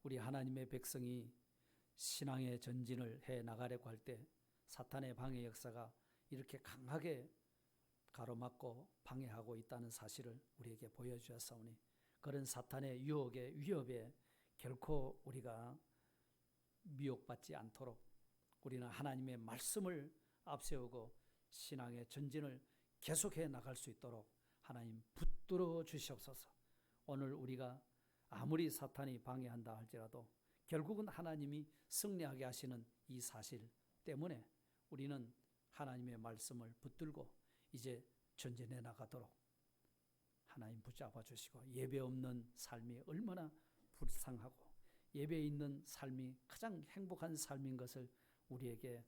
우리 하나님의 백성이 신앙의 전진을 해 나가려고 할 때 사탄의 방해 역사가 이렇게 강하게 가로막고 방해하고 있다는 사실을 우리에게 보여주셨사오니, 그런 사탄의 유혹에 위협에 결코 우리가 미혹받지 않도록 우리는 하나님의 말씀을 앞세우고 신앙의 전진을 계속해 나갈 수 있도록 하나님 붙들어 주시옵소서. 오늘 우리가 아무리 사탄이 방해한다 할지라도 결국은 하나님이 승리하게 하시는 이 사실 때문에 우리는 하나님의 말씀을 붙들고 이제 전진해 나가도록 하나님 붙잡아 주시고, 예배 없는 삶이 얼마나 불쌍하고 예배 있는 삶이 가장 행복한 삶인 것을 우리에게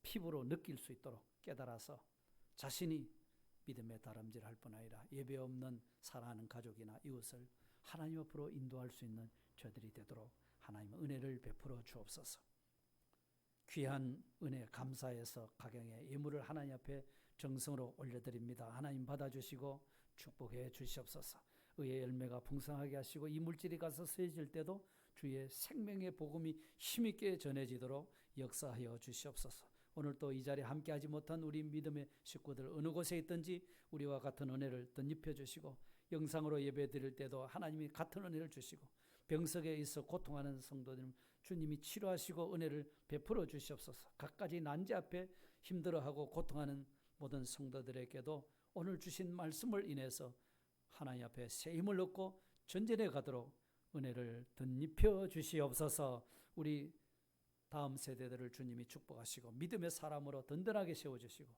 피부로 느낄 수 있도록 깨달아서 자신이 믿음의 다름질할 뿐 아니라 예배 없는 사랑하는 가족이나 이웃을 하나님 앞으로 인도할 수 있는 저들이 되도록 하나님 은혜를 베풀어 주옵소서. 귀한 은혜 감사해서 가경의 예물을 하나님 앞에 정성으로 올려드립니다. 하나님 받아주시고 축복해 주시옵소서. 의의 열매가 풍성하게 하시고 이 물질이 가서 쓰여질 때도 주의 생명의 복음이 힘있게 전해지도록 역사하여 주시옵소서. 오늘 또 이 자리에 함께하지 못한 우리 믿음의 식구들 어느 곳에 있든지 우리와 같은 은혜를 덧입혀 주시고, 영상으로 예배 드릴 때도 하나님이 같은 은혜를 주시고, 병석에 있어 고통하는 성도들 주님이 치료하시고 은혜를 베풀어 주시옵소서. 갖가지 난제 앞에 힘들어하고 고통하는 모든 성도들에게도 오늘 주신 말씀을 인해서 하나님 앞에 새 힘을 얻고 전진해 가도록 은혜를 덧입혀 주시옵소서. 우리 다음 세대들을 주님이 축복하시고 믿음의 사람으로 든든하게 세워주시고,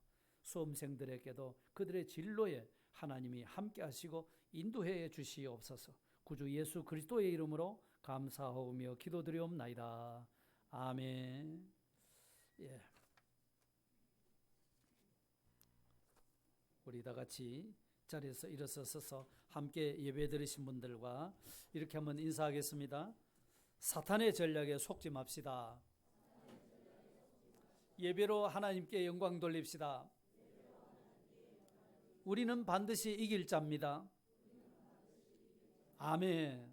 수험생들에게도 그들의 진로에 하나님이 함께 하시고 인도해 주시옵소서. 구주 예수 그리스도의 이름으로 감사하오며 기도드리옵나이다. 아멘. 예. 우리 다 같이 자리에서 일어서서 함께 예배 드리신 분들과 이렇게 한번 인사하겠습니다. 사탄의 전략에 속지 맙시다. 예배로 하나님께 영광 돌립시다. 우리는 반드시 이길 자입니다. 아멘.